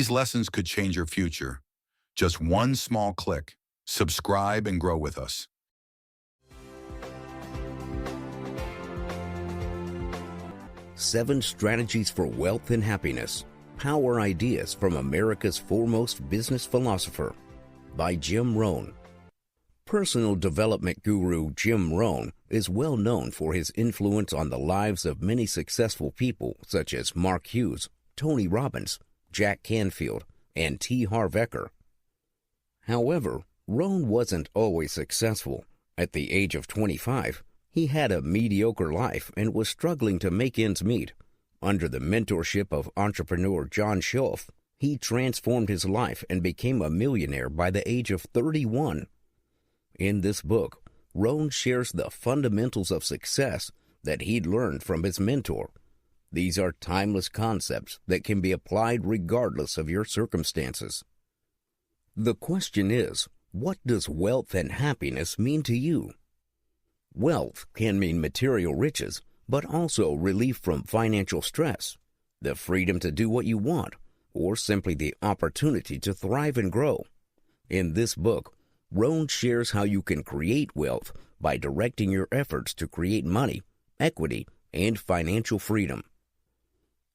These lessons could change your future. Just one small click. Subscribe and grow with us. Seven Strategies for Wealth and Happiness. Power Ideas from America's Foremost Business Philosopher by Jim Rohn. Personal development guru Jim Rohn is well known for his influence on the lives of many successful people such as Mark Hughes, Tony Robbins, Jack Canfield, and T. Harv Eker. However, Rohn wasn't always successful. At the age of 25, he had a mediocre life and was struggling to make ends meet. Under the mentorship of entrepreneur John Schultz, he transformed his life and became a millionaire by the age of 31. In this book, Rohn shares the fundamentals of success that he'd learned from his mentor. These are timeless concepts that can be applied regardless of your circumstances. The question is, what does wealth and happiness mean to you? Wealth can mean material riches, but also relief from financial stress, the freedom to do what you want, or simply the opportunity to thrive and grow. In this book, Rohn shares how you can create wealth by directing your efforts to create money, equity, and financial freedom.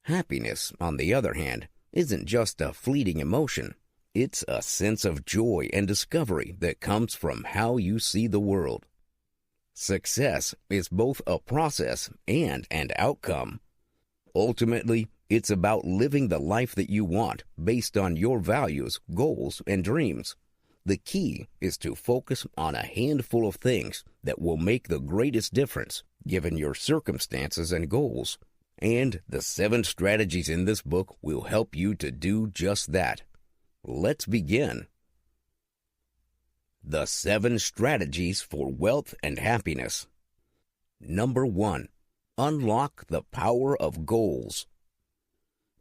Happiness, on the other hand, isn't just a fleeting emotion. It's a sense of joy and discovery that comes from how you see the world. Success is both a process and an outcome. Ultimately, it's about living the life that you want based on your values, goals, and dreams. The key is to focus on a handful of things that will make the greatest difference given your circumstances and goals. And the 7 strategies in this book will help you to do just that. Let's begin. The 7 Strategies for Wealth and Happiness. Number 1. Unlock the power of goals.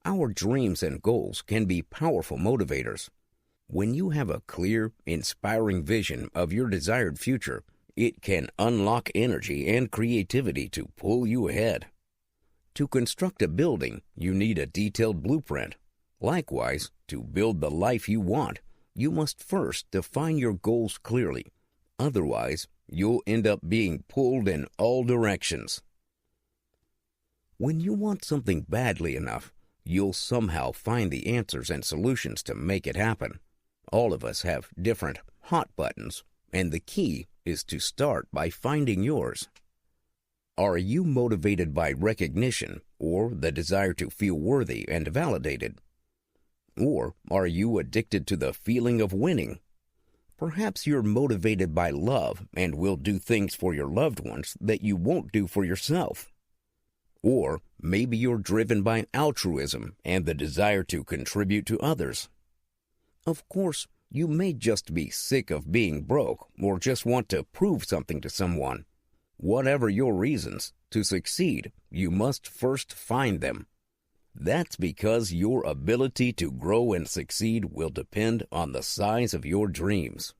Our dreams and goals can be powerful motivators. When you have a clear, inspiring vision of your desired future, it can unlock energy and creativity to pull you ahead. To construct a building, you need a detailed blueprint. Likewise, to build the life you want, you must first define your goals clearly. Otherwise, you'll end up being pulled in all directions. When you want something badly enough, you'll somehow find the answers and solutions to make it happen. All of us have different hot buttons, and the key is to start by finding yours. Are you motivated by recognition or the desire to feel worthy and validated? Or are you addicted to the feeling of winning? Perhaps you're motivated by love and will do things for your loved ones that you won't do for yourself. Or maybe you're driven by altruism and the desire to contribute to others. Of course, you may just be sick of being broke or just want to prove something to someone. Whatever your reasons, to succeed, you must first find them. That's because your ability to grow and succeed will depend on the size of your dreams.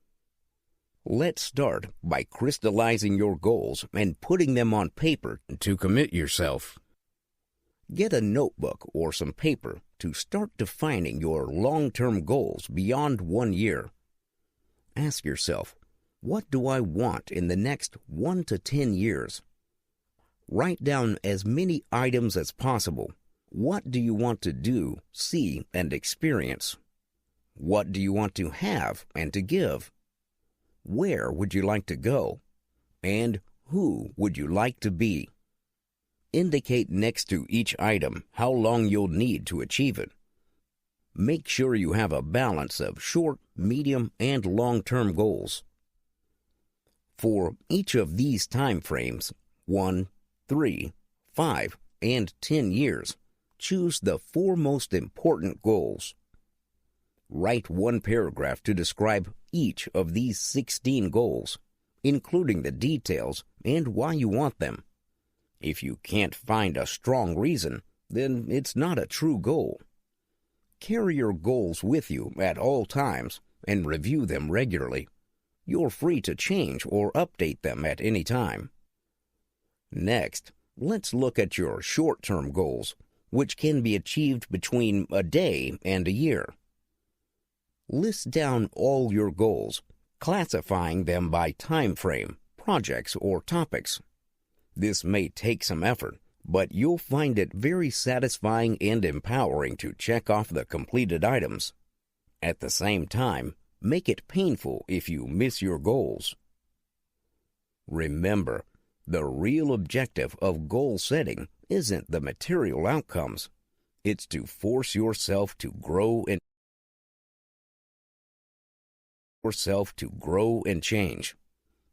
Let's start by crystallizing your goals and putting them on paper to commit yourself. Get a notebook or some paper to start defining your long-term goals beyond 1 year. Ask yourself, what do I want in the next 1 to 10 years? Write down as many items as possible. What do you want to do, see, and experience? What do you want to have and to give? Where would you like to go? And who would you like to be? Indicate next to each item how long you'll need to achieve it. Make sure you have a balance of short, medium, and long-term goals. For each of these time frames, 1, 3, 5, and 10 years, choose the 4 most important goals. Write 1 paragraph to describe each of these 16 goals, including the details and why you want them. If you can't find a strong reason, then it's not a true goal. Carry your goals with you at all times and review them regularly. You're free to change or update them at any time. Next, let's look at your short-term goals, which can be achieved between a day and a year. List down all your goals, classifying them by time frame, projects, or topics. This may take some effort, but you'll find it very satisfying and empowering to check off the completed items. At the same time, make it painful if you miss your goals. Remember, the real objective of goal setting isn't the material outcomes. It's to force yourself to grow and change.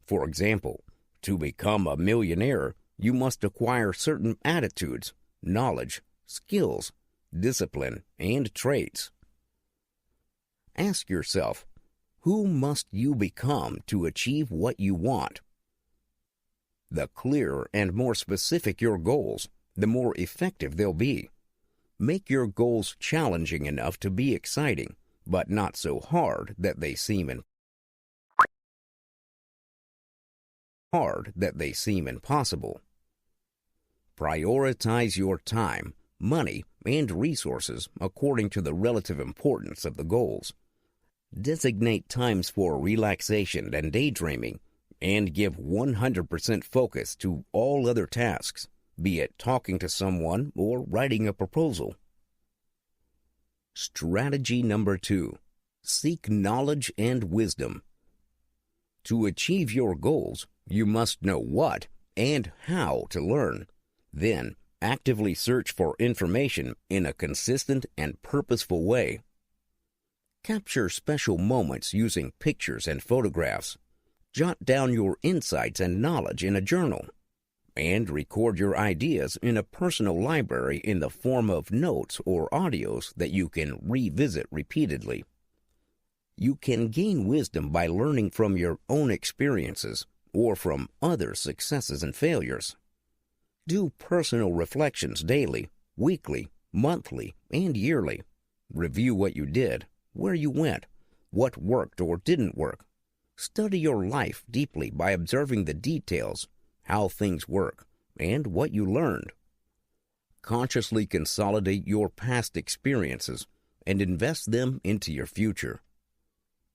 For example, to become a millionaire, you must acquire certain attitudes, knowledge, skills, discipline, and traits. Ask yourself, who must you become to achieve what you want? The clearer and more specific your goals, the more effective they'll be. Make your goals challenging enough to be exciting, but not so hard that they seem impossible. Prioritize your time, money, and resources according to the relative importance of the goals. Designate times for relaxation and daydreaming, and give 100% focus to all other tasks, be it talking to someone or writing a proposal. Strategy number 2. Seek knowledge and wisdom. To achieve your goals, you must know what and how to learn. Then, actively search for information in a consistent and purposeful way. Capture special moments using pictures and photographs. Jot down your insights and knowledge in a journal. And record your ideas in a personal library in the form of notes or audios that you can revisit repeatedly. You can gain wisdom by learning from your own experiences or from others' successes and failures. Do personal reflections daily, weekly, monthly, and yearly. Review what you did, where you went, what worked or didn't work. Study your life deeply by observing the details, how things work, and what you learned. Consciously consolidate your past experiences and invest them into your future.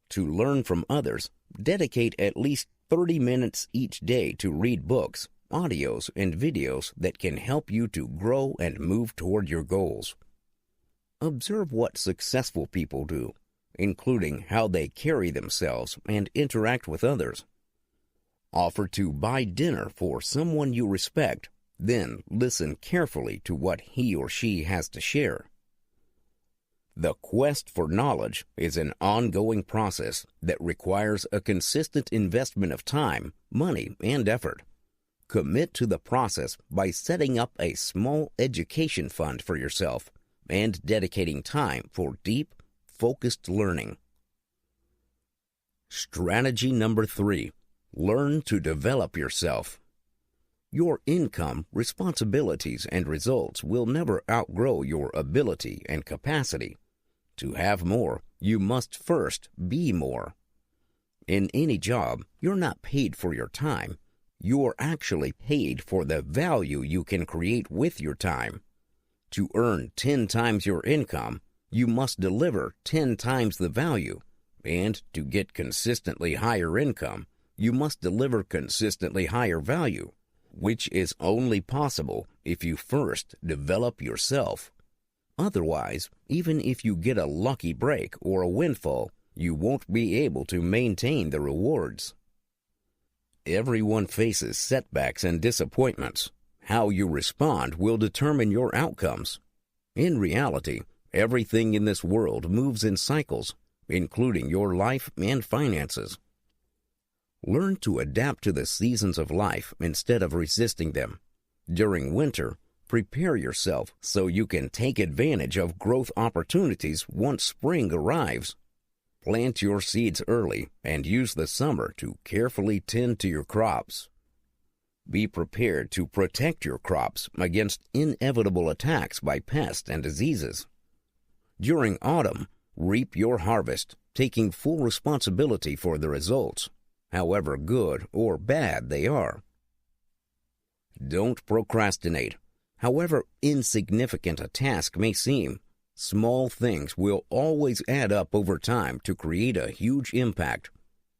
To learn from others, dedicate at least 30 minutes each day to read books, audios, and videos that can help you to grow and move toward your goals. Observe what successful people do, including how they carry themselves and interact with others. Offer to buy dinner for someone you respect, then listen carefully to what he or she has to share. The quest for knowledge is an ongoing process that requires a consistent investment of time, money, and effort. Commit to the process by setting up a small education fund for yourself and dedicating time for deep, focused learning. Strategy number 3. Learn to develop yourself. Your income, responsibilities, and results will never outgrow your ability and capacity. To have more, you must first be more. In any job, you're not paid for your time. You're actually paid for the value you can create with your time. To earn 10 times your income, you must deliver 10 times the value. And to get consistently higher income, you must deliver consistently higher value, which is only possible if you first develop yourself. Otherwise, even if you get a lucky break or a windfall, you won't be able to maintain the rewards. Everyone faces setbacks and disappointments. How you respond will determine your outcomes. In reality, everything in this world moves in cycles, including your life and finances. Learn to adapt to the seasons of life instead of resisting them. During winter, prepare yourself so you can take advantage of growth opportunities once spring arrives. Plant your seeds early and use the summer to carefully tend to your crops. Be prepared to protect your crops against inevitable attacks by pests and diseases. During autumn, reap your harvest, taking full responsibility for the results, however good or bad they are. Don't procrastinate. However insignificant a task may seem, Small things will always add up over time to create a huge impact.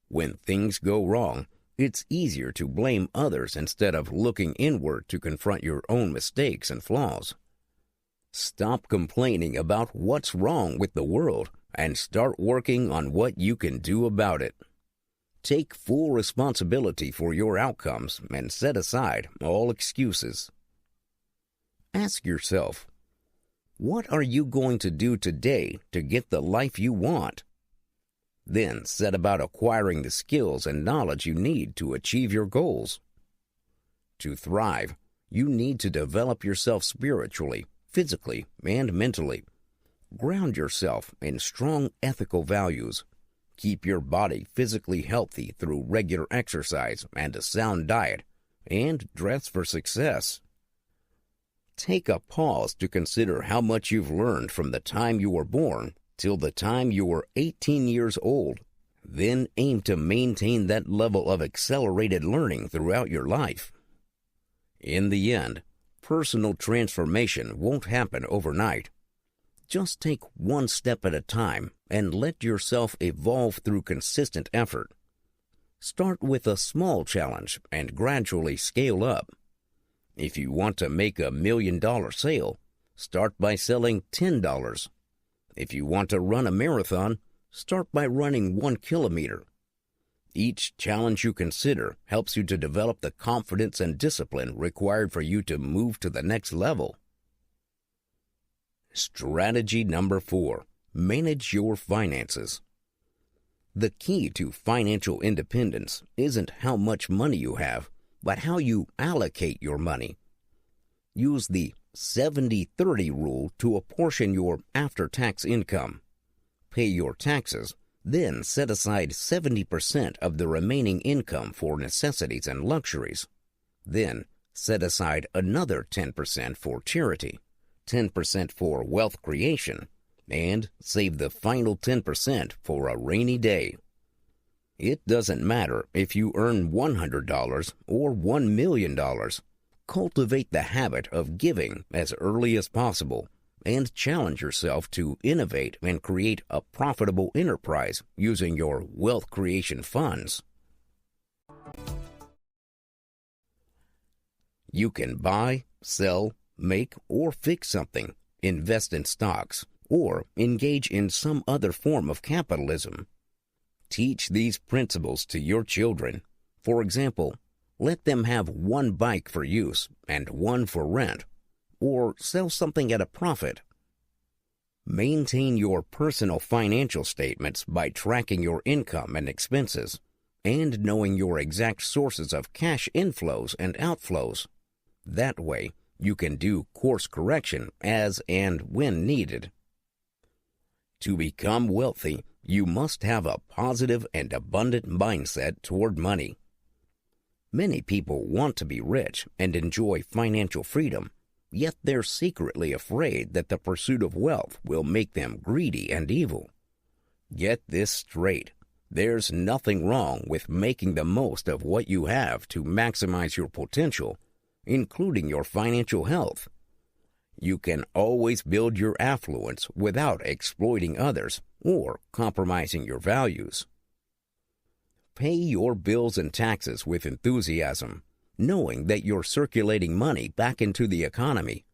When things go wrong, it's easier to blame others instead of looking inward to confront your own mistakes and flaws. Stop complaining about what's wrong with the world and start working on what you can do about it. Take full responsibility for your outcomes and set aside all excuses. Ask yourself, what are you going to do today to get the life you want? Then set about acquiring the skills and knowledge you need to achieve your goals. To thrive, you need to develop yourself spiritually, physically, and mentally. Ground yourself in strong ethical values. Keep your body physically healthy through regular exercise and a sound diet, and dress for success. Take a pause to consider how much you've learned from the time you were born till the time you were 18 years old. Then aim to maintain that level of accelerated learning throughout your life. In the end, personal transformation won't happen overnight. Just take one step at a time and let yourself evolve through consistent effort. Start with a small challenge and gradually scale up. If you want to make $1 million sale, start by selling $10. If you want to run a marathon, start by running 1 kilometer. Each challenge you consider helps you to develop the confidence and discipline required for you to move to the next level. Strategy number 4, manage your finances. The key to financial independence isn't how much money you have, but how you allocate your money. Use the 70-30 rule to apportion your after-tax income. Pay your taxes, then set aside 70% of the remaining income for necessities and luxuries. Then set aside another 10% for charity, 10% for wealth creation, and save the final 10% for a rainy day. It doesn't matter if you earn $100 or $1 million. Cultivate the habit of giving as early as possible and challenge yourself to innovate and create a profitable enterprise using your wealth creation funds. You can buy, sell, make, or fix something, invest in stocks, or engage in some other form of capitalism. Teach these principles to your children. For example, let them have one bike for use and one for rent, or sell something at a profit. Maintain your personal financial statements by tracking your income and expenses, and knowing your exact sources of cash inflows and outflows. That way, you can do course correction as and when needed. To become wealthy, you must have a positive and abundant mindset toward money. Many people want to be rich and enjoy financial freedom, yet they're secretly afraid that the pursuit of wealth will make them greedy and evil. Get this straight. There's nothing wrong with making the most of what you have to maximize your potential, including your financial health. You can always build your affluence without exploiting others or compromising your values. Pay your bills and taxes with enthusiasm, knowing that you're circulating money back into the economy.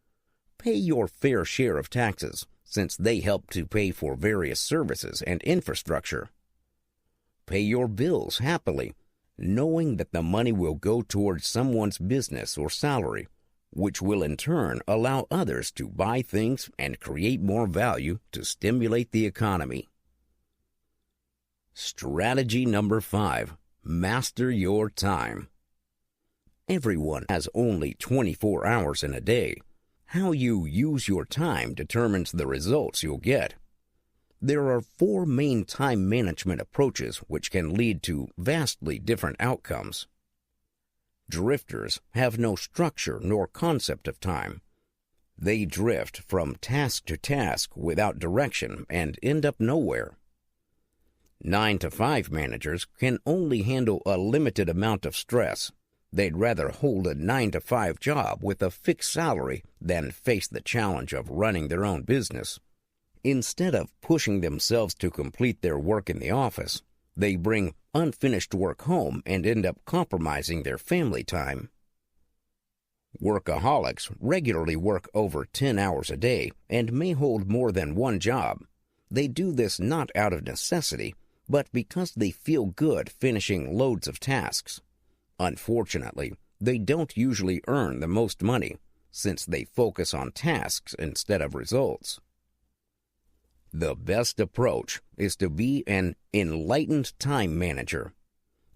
Pay your fair share of taxes, since they help to pay for various services and infrastructure. Pay your bills happily, knowing that the money will go towards someone's business or salary, which will in turn allow others to buy things and create more value to stimulate the economy. Strategy number 5, master your time. Everyone has only 24 hours in a day. How you use your time determines the results you'll get. There are 4 main time management approaches which can lead to vastly different outcomes. Drifters have no structure nor concept of time. They drift from task to task without direction and end up nowhere. 9-to-5 managers can only handle a limited amount of stress. They'd rather hold a 9-to-5 job with a fixed salary than face the challenge of running their own business. Instead of pushing themselves to complete their work in the office, they bring unfinished work home and end up compromising their family time. Workaholics regularly work over 10 hours a day and may hold more than one job. They do this not out of necessity, but because they feel good finishing loads of tasks. Unfortunately, they don't usually earn the most money, since they focus on tasks instead of results. The best approach is to be an enlightened time manager.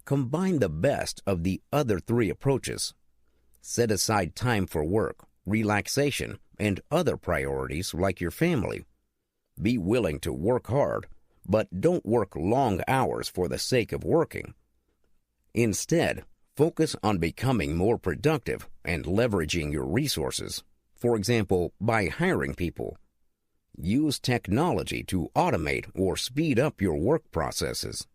Combine the best of the other three approaches. Set aside time for work, relaxation, and other priorities like your family. Be willing to work hard, but don't work long hours for the sake of working. Instead, focus on becoming more productive and leveraging your resources, for example, by hiring people. Use technology to automate or speed up your work processes.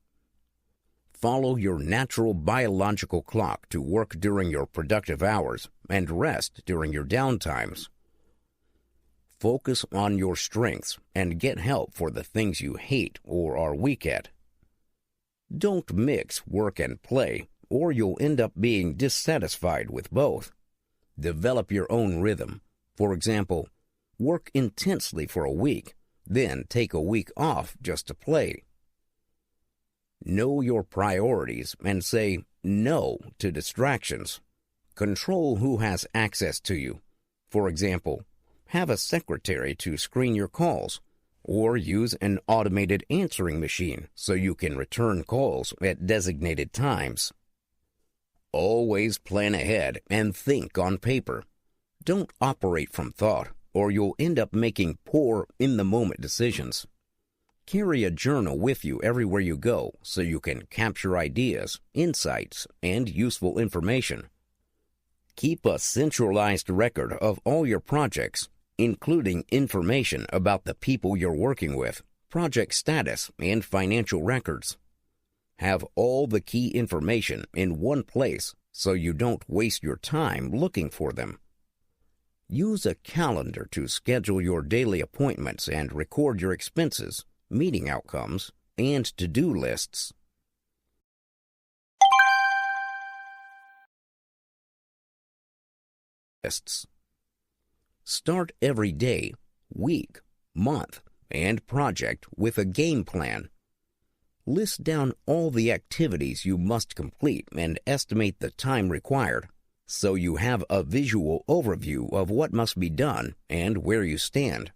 Follow your natural biological clock to work during your productive hours and rest during your downtimes. Focus on your strengths and get help for the things you hate or are weak at. Don't mix work and play, or you'll end up being dissatisfied with both. Develop your own rhythm. For example, work intensely for a week, then take a week off just to play. Know your priorities and say no to distractions. Control who has access to you. For example, have a secretary to screen your calls, or use an automated answering machine so you can return calls at designated times. Always plan ahead and think on paper. Don't operate from thought, or you'll end up making poor, in-the-moment decisions. Carry a journal with you everywhere you go so you can capture ideas, insights, and useful information. Keep a centralized record of all your projects, including information about the people you're working with, project status, and financial records. Have all the key information in one place so you don't waste your time looking for them. Use a calendar to schedule your daily appointments and record your expenses, meeting outcomes, and to-do lists. Start every day, week, month, and project with a game plan. List down all the activities you must complete and estimate the time required, so you have a visual overview of what must be done and where you stand.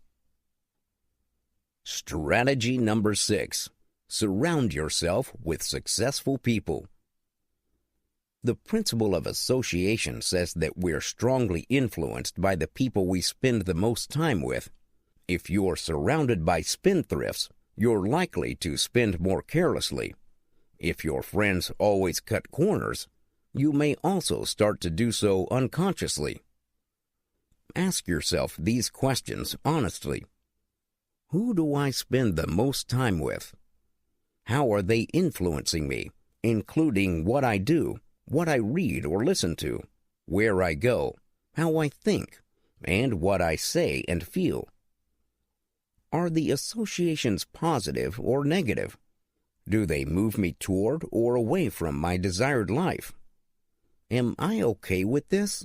Strategy number 6. Surround yourself with successful people. The principle of association says that we're strongly influenced by the people we spend the most time with. If you're surrounded by spendthrifts, you're likely to spend more carelessly. If your friends always cut corners, you may also start to do so unconsciously. Ask yourself these questions honestly. Who do I spend the most time with? How are they influencing me, including what I do, what I read or listen to, where I go, how I think, and what I say and feel? Are the associations positive or negative? Do they move me toward or away from my desired life? Am I okay with this?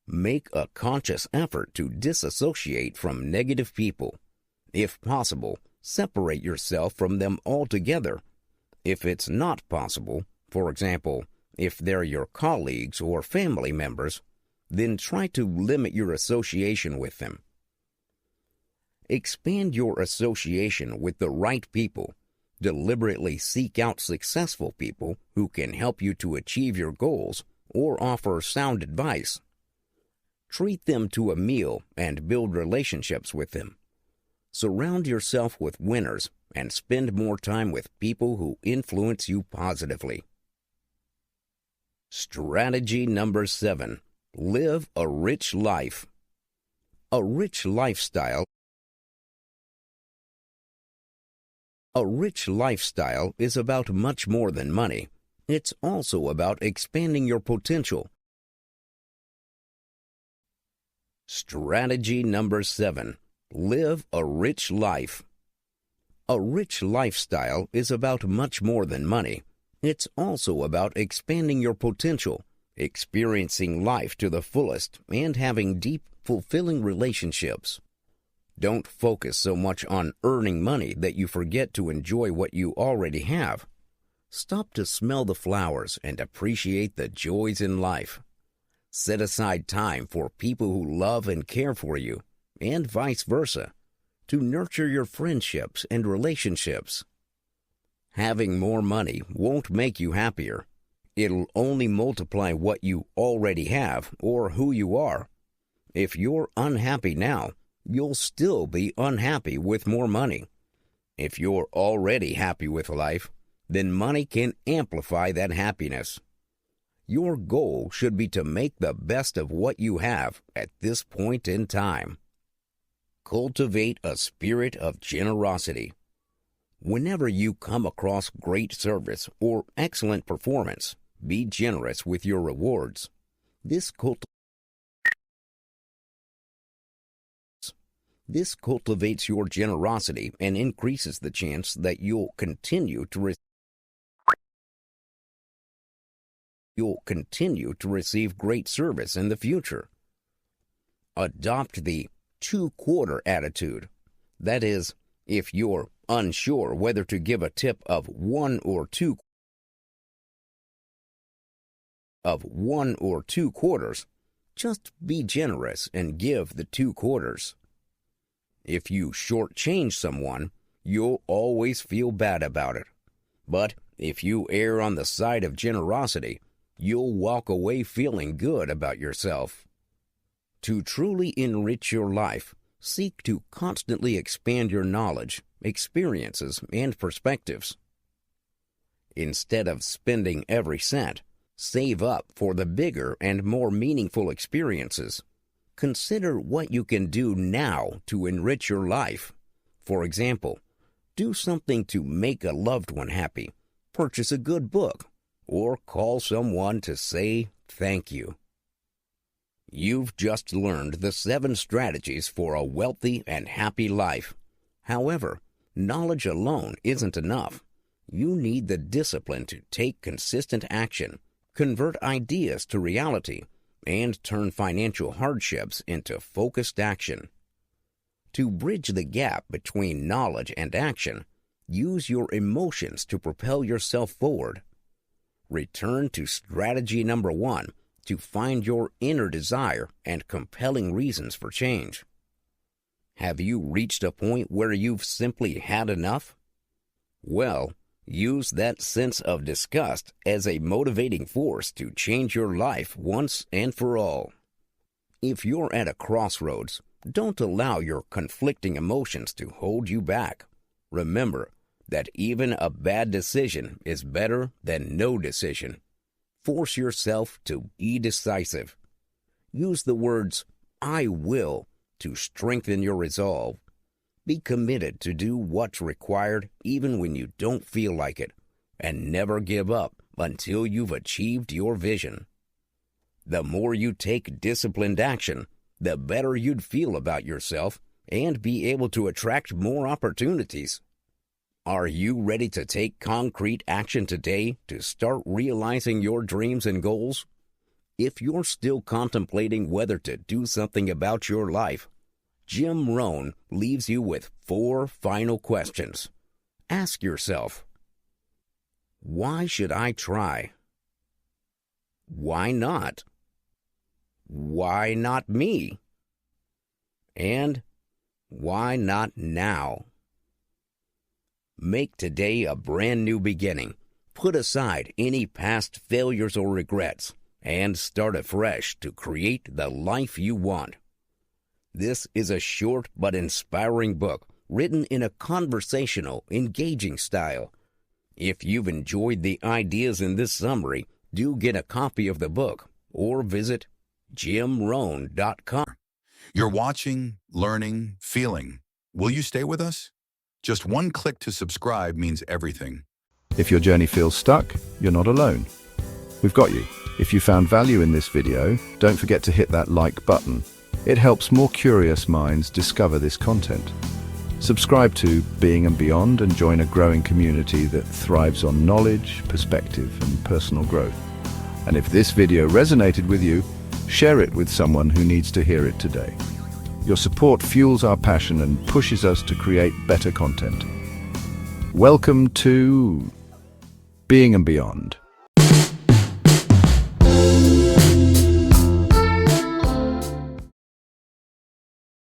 Make a conscious effort to disassociate from negative people. If possible, separate yourself from them altogether. If it's not possible, for example, if they're your colleagues or family members, then try to limit your association with them. Expand your association with the right people. Deliberately seek out successful people who can help you to achieve your goals or offer sound advice. Treat them to a meal and build relationships with them. Surround yourself with winners and spend more time with people who influence you positively. Strategy number 7. Live a rich life. A rich lifestyle is about much more than money. It's also about expanding your potential. Strategy number 7. Live a rich life. A rich lifestyle is about much more than money. It's also about expanding your potential, experiencing life to the fullest, and having deep, fulfilling relationships. Don't focus so much on earning money that you forget to enjoy what you already have. Stop to smell the flowers and appreciate the joys in life. Set aside time for people who love and care for you, and vice versa, to nurture your friendships and relationships. Having more money won't make you happier. It'll only multiply what you already have or who you are. If you're unhappy now, you'll still be unhappy with more money. If you're already happy with life, then money can amplify that happiness. Your goal should be to make the best of what you have at this point in time. Cultivate a spirit of generosity. Whenever you come across great service or excellent performance, be generous with your rewards. This cultivates your generosity and increases the chance that you'll continue to receive great service in the future. Adopt the two-quarter attitude. That is, if you're unsure whether to give a tip of one or two quarters, just be generous and give the 2 quarters. If you shortchange someone, you'll always feel bad about it. But if you err on the side of generosity, you'll walk away feeling good about yourself. To truly enrich your life, seek to constantly expand your knowledge, experiences, and perspectives. Instead of spending every cent, save up for the bigger and more meaningful experiences. Consider what you can do now to enrich your life. For example, do something to make a loved one happy, purchase a good book, or call someone to say thank you. You've just learned the 7 strategies for a wealthy and happy life. However, knowledge alone isn't enough. You need the discipline to take consistent action, convert ideas to reality, and turn financial hardships into focused action. To bridge the gap between knowledge and action, use your emotions to propel yourself forward. Return to strategy number 1 to find your inner desire and compelling reasons for change. Have you reached a point where you've simply had enough? Well, use that sense of disgust as a motivating force to change your life once and for all. If you're at a crossroads, don't allow your conflicting emotions to hold you back. Remember that even a bad decision is better than no decision. Force yourself to be decisive. Use the words, "I will," to strengthen your resolve. Be committed to do what's required even when you don't feel like it, and never give up until you've achieved your vision. The more you take disciplined action, the better you'd feel about yourself and be able to attract more opportunities. Are you ready to take concrete action today to start realizing your dreams and goals? If you're still contemplating whether to do something about your life, Jim Rohn leaves you with 4 final questions. Ask yourself, why should I try? Why not? Why not me? And why not now? Make today a brand new beginning. Put aside any past failures or regrets and start afresh to create the life you want. This is a short but inspiring book written in a conversational, engaging style. If you've enjoyed the ideas in this summary, do get a copy of the book or visit jimrohn.com. You're watching, learning, feeling. Will you stay with us? Just one click to subscribe means everything. If your journey feels stuck, you're not alone. We've got you. If you found value in this video, don't forget to hit that like button. It helps more curious minds discover this content. Subscribe to Being and Beyond and join a growing community that thrives on knowledge, perspective, and personal growth. And if this video resonated with you, share it with someone who needs to hear it today. Your support fuels our passion and pushes us to create better content. Welcome to Being and Beyond.